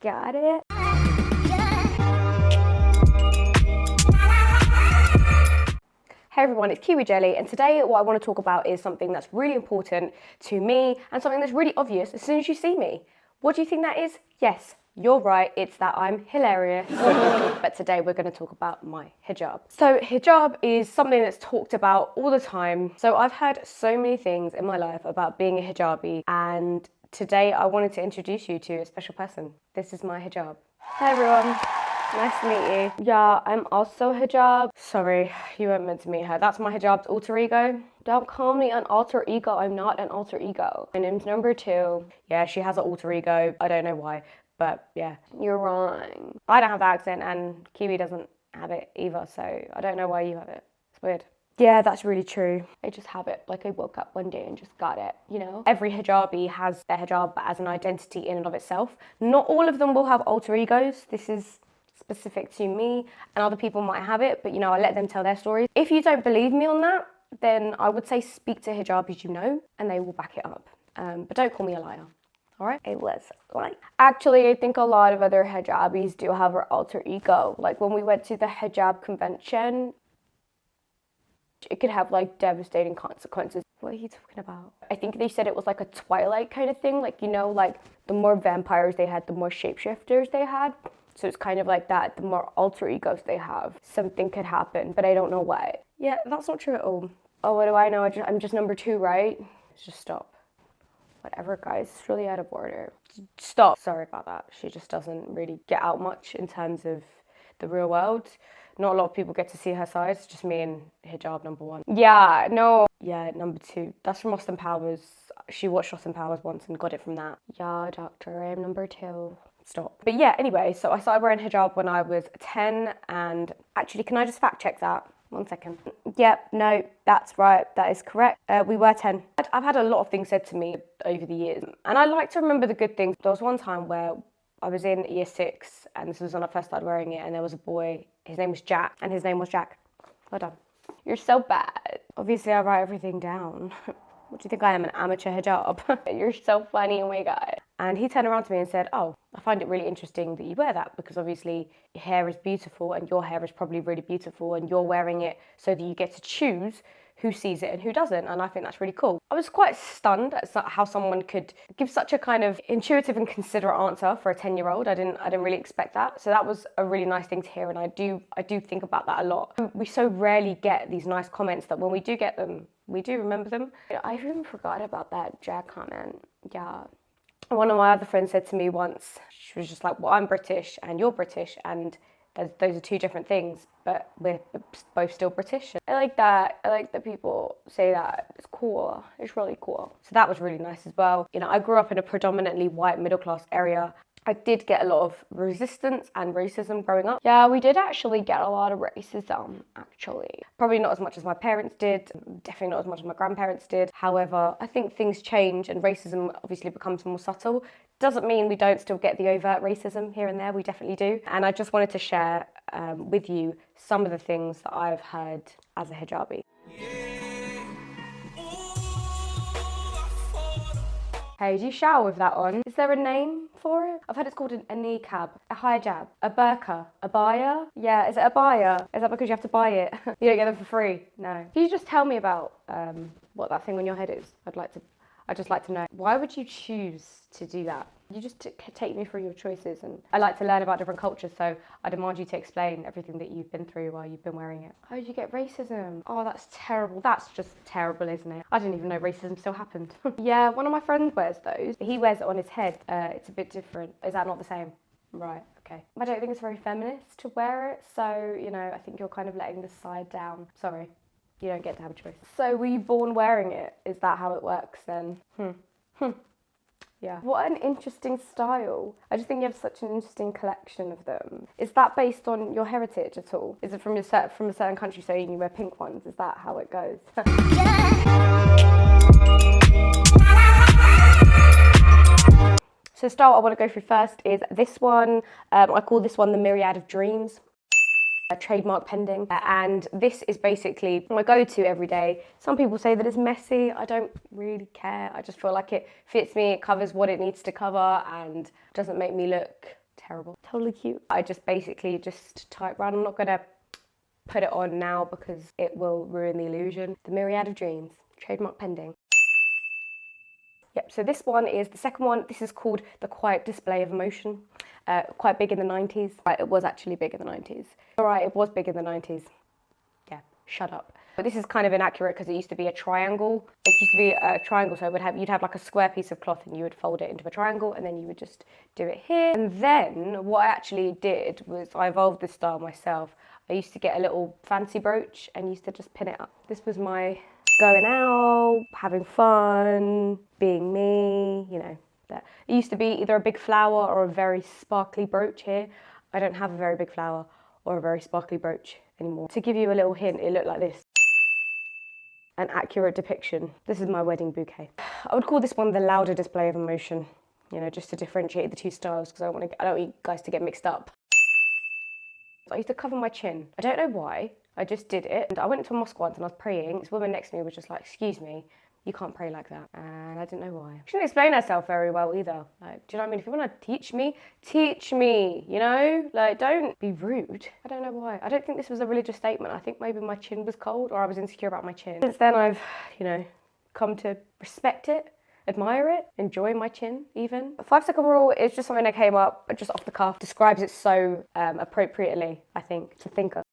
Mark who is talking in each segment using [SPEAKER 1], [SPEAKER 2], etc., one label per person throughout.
[SPEAKER 1] Got it? Hey everyone, it's KiwiJelly, and today what I want to talk about is something that's really important to me and something that's really obvious as soon as you see me. What do you think that is? Yes, you're right, it's that I'm hilarious. But today we're going to talk about my hijab. So hijab is something that's talked about all the time. So I've heard so many things in my life about being a hijabi, and today I wanted to introduce you to a special person. This is my hijab. Hi everyone. Nice to meet you. Yeah, I'm also hijab. Sorry, you weren't meant to meet her. That's my hijab's alter ego. Don't call me an alter ego. I'm not an alter ego. My name's number 2. Yeah, she has an alter ego. I don't know why, but yeah. You're wrong. I don't have the accent and Kiwi doesn't have it either, so I don't know why you have it. It's weird. Yeah, that's really true. I just have it. Like I woke up one day and just got it, you know? Every hijabi has their hijab as an identity in and of itself. Not all of them will have alter egos. This is specific to me, and other people might have it, but you know, I let them tell their stories. If you don't believe me on that, then I would say speak to hijabis you know, and they will back it up. But don't call me a liar. All right, it was like, actually, I think a lot of other hijabis do have her alter ego. Like when we went to the hijab convention, it could have like devastating consequences. What are you talking about? I think they said it was like a Twilight kind of thing. Like, you know, like the more vampires they had, the more shapeshifters they had. So it's kind of like that. The more alter egos they have, something could happen, but I don't know what. Yeah, that's not true at all. Oh, what do I know? I'm just number 2, right? Just stop. Whatever, guys. It's really out of order. Stop. Sorry about that. She just doesn't really get out much in terms of the real world. Not a lot of people get to see her side. It's just me and hijab number 1. Yeah, no. Yeah, number 2. That's from Austin Powers. She watched Austin Powers once and got it from that. Yeah, doctor, I'm number 2. Stop. But yeah, anyway, so I started wearing hijab when I was 10, and actually, can I just fact check that? 1 second. Yep, no, that's right, that is correct. We were 10. I've had a lot of things said to me over the years, and I like to remember the good things. There was one time where I was in year 6, and this was when I first started wearing it, and there was a boy, his name was Jack, and his name was Jack. Well done. You're so bad. Obviously, I write everything down. What do you think I am, an amateur hijab? You're so funny, oh my God. And he turned around to me and said, oh, I find it really interesting that you wear that, because obviously your hair is beautiful and your hair is probably really beautiful, and you're wearing it so that you get to choose who sees it and who doesn't, and I think that's really cool. I was quite stunned at how someone could give such a kind of intuitive and considerate answer for a 10-year-old. I didn't really expect that. So that was a really nice thing to hear, and I do think about that a lot. We so rarely get these nice comments that when we do get them, we do remember them. I even forgot about that Jack comment. Yeah. One of my other friends said to me once, she was just like, well, I'm British and you're British, and those are 2 different things, but we're both still British. I like that. I like that people say that. It's cool. It's really cool. So that was really nice as well. You know, I grew up in a predominantly white middle-class area. I did get a lot of resistance and racism growing up. Yeah, we did actually get a lot of racism, actually. Probably not as much as my parents did, definitely not as much as my grandparents did. However, I think things change and racism obviously becomes more subtle. Doesn't mean we don't still get the overt racism here and there, we definitely do. And I just wanted to share with you some of the things that I've heard as a hijabi. Hey, do you shower with that on? Is there a name for it? I've heard it's called a niqab, a hijab, a burqa, a baya. Yeah, is it a baya? Is that because you have to buy it? You don't get them for free? No. Can you just tell me about what that thing on your head is? I'd just like to know. Why would you choose to do that? You just take me through your choices, and I like to learn about different cultures, so I demand you to explain everything that you've been through while you've been wearing it. How did you get racism? Oh, that's terrible. That's just terrible, isn't it? I didn't even know racism still happened. Yeah, one of my friends wears those. He wears it on his head. It's a bit different. Is that not the same? Right, okay. I don't think it's very feminist to wear it, so, you know, I think you're kind of letting the side down. Sorry. You don't get to have a choice. So were you born wearing it? Is that how it works then? Yeah. What an interesting style. I just think you have such an interesting collection of them. Is that based on your heritage at all? Is it from a certain country, so you wear pink ones? Is that how it goes? So the style I want to go through first is this one. I call this one the Myriad of Dreams. Trademark pending, and this is basically my go-to every day. Some people say that it's messy. I don't really care. I just feel like it fits me, it covers what it needs to cover, and doesn't make me look Terrible. Totally cute. I just basically just tie it round. I'm not gonna put it on now because it will ruin the illusion. The Myriad of Dreams, trademark pending. Yep, so this one is the second one. This is called The Quiet Display of Emotion. Quite big in the 90s. Right, it was actually big in the 90s. All right, it was big in the 90s. Yeah, shut up. But this is kind of inaccurate because it used to be a triangle. It used to be a triangle, so you'd have like a square piece of cloth and you would fold it into a triangle and then you would just do it here. And then what I actually did was I evolved this style myself. I used to get a little fancy brooch and used to just pin it up. This was my going out, having fun, being me, you know. That. It used to be either a big flower or a very sparkly brooch here. I don't have a very big flower or a very sparkly brooch anymore. To give you a little hint, it looked like this. An accurate depiction. This is my wedding bouquet. I would call this one the louder display of emotion, you know, just to differentiate the two styles because I don't want you guys to get mixed up. I used to cover my chin. I don't know why, I just did it. And I went into a mosque once and I was praying. This woman next to me was just like, excuse me, you can't pray like that. And I didn't know why. She didn't explain herself very well either. Like, do you know what I mean? If you want to teach me, you know? Like, don't be rude. I don't know why. I don't think this was a religious statement. I think maybe my chin was cold or I was insecure about my chin. Since then I've, you know, come to respect it, admire it, enjoy my chin even. A 5-second rule is just something that came up just off the cuff. Describes it so appropriately, I think, to think of.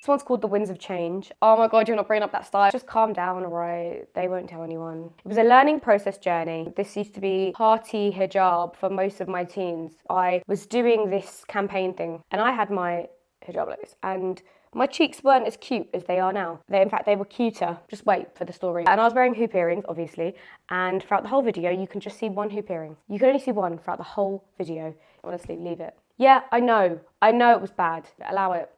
[SPEAKER 1] This one's called The Winds of Change. Oh my God, you're not bringing up that style. Just calm down, all right? They won't tell anyone. It was a learning process journey. This used to be party hijab for most of my teens. I was doing this campaign thing and I had my hijab like this and my cheeks weren't as cute as they are now. In fact, they were cuter. Just wait for the story. And I was wearing hoop earrings, obviously. And throughout the whole video, you can just see one hoop earring. You can only see one throughout the whole video. Honestly, leave it. Yeah, I know it was bad. Allow it.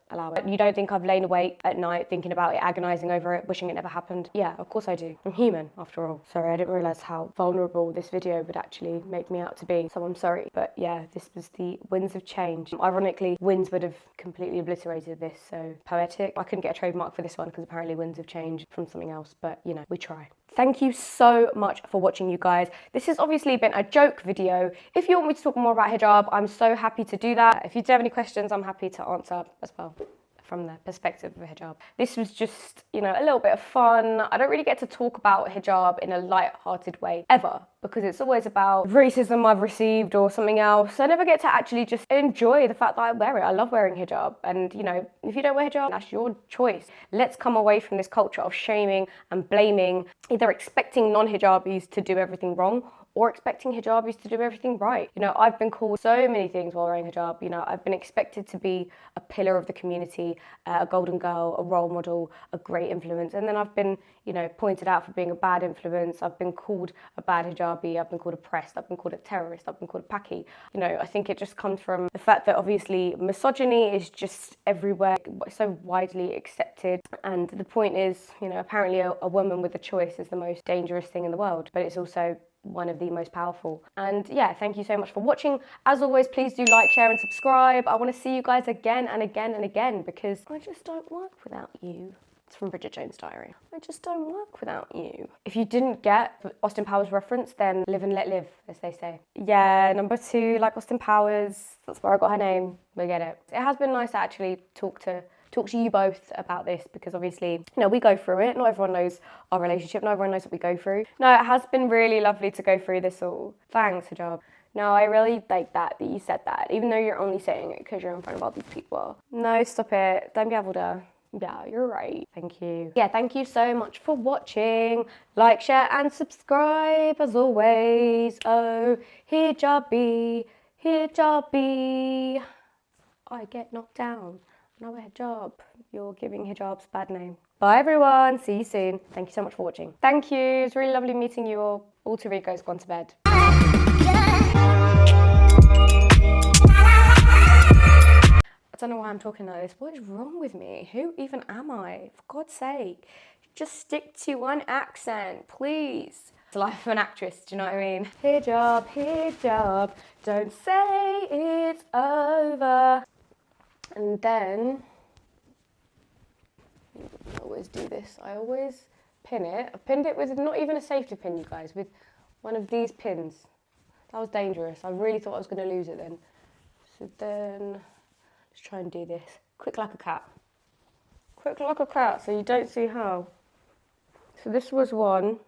[SPEAKER 1] You don't think I've lain awake at night thinking about it, agonising over it, wishing it never happened? Yeah, of course I do. I'm human, after all. Sorry, I didn't realise how vulnerable this video would actually make me out to be, so I'm sorry. But yeah, this was the Winds of Change. Ironically, Winds would have completely obliterated this, so poetic. I couldn't get a trademark for this one because apparently Winds of Change from something else, but you know, we try. Thank you so much for watching, you guys. This has obviously been a joke video. If you want me to talk more about hijab, I'm so happy to do that. If you do have any questions, I'm happy to answer as well from the perspective of hijab. This was just, you know, a little bit of fun. I don't really get to talk about hijab in a light-hearted way ever because it's always about racism I've received or something else. I never get to actually just enjoy the fact that I wear it. I love wearing hijab, and you know, if you don't wear hijab, that's your choice. Let's come away from this culture of shaming and blaming, either expecting non-hijabis to do everything wrong or expecting hijabis to do everything right. You know, I've been called so many things while wearing hijab. You know, I've been expected to be a pillar of the community, a golden girl, a role model, a great influence. And then I've been, you know, pointed out for being a bad influence. I've been called a bad hijabi. I've been called oppressed. I've been called a terrorist. I've been called a paki. You know, I think it just comes from the fact that obviously misogyny is just everywhere, so widely accepted. And the point is, you know, apparently a woman with a choice is the most dangerous thing in the world, but it's also one of the most powerful. And yeah, thank you so much for watching. As always, please do like, share and subscribe. I want to see you guys again and again and again because I just don't work without you. It's from Bridget Jones' Diary. I just don't work without you. If you didn't get Austin Powers reference, then live and let live, as they say. Yeah, number 2, like Austin Powers. That's where I got her name. We get it. It has been nice to actually talk to you both about this because obviously, you know, we go through it. Not everyone knows our relationship. Not everyone knows what we go through. No, it has been really lovely to go through this all. Thanks, hijab. No, I really like that you said that, even though you're only saying it because you're in front of all these people. No, stop it. Don't be able to. Yeah, you're right. Thank you. Yeah, thank you so much for watching. Like, share and subscribe as always. Oh, hijabi, hijabi. I get knocked down. No hijab. You're giving hijabs a bad name. Bye everyone. See you soon. Thank you so much for watching. Thank you. It's really lovely meeting you all. Alter ego's gone to bed. I don't know why I'm talking like this. What is wrong with me? Who even am I? For God's sake. Just stick to one accent, please. It's the life of an actress, do you know what I mean? Hijab, hijab, don't say it's over. And then, I always do this. I always pin it. I pinned it with not even a safety pin, you guys, with one of these pins. That was dangerous. I really thought I was going to lose it then. So then, let's try and do this. Quick like a cat. Quick like a cat, so you don't see how. So this was one.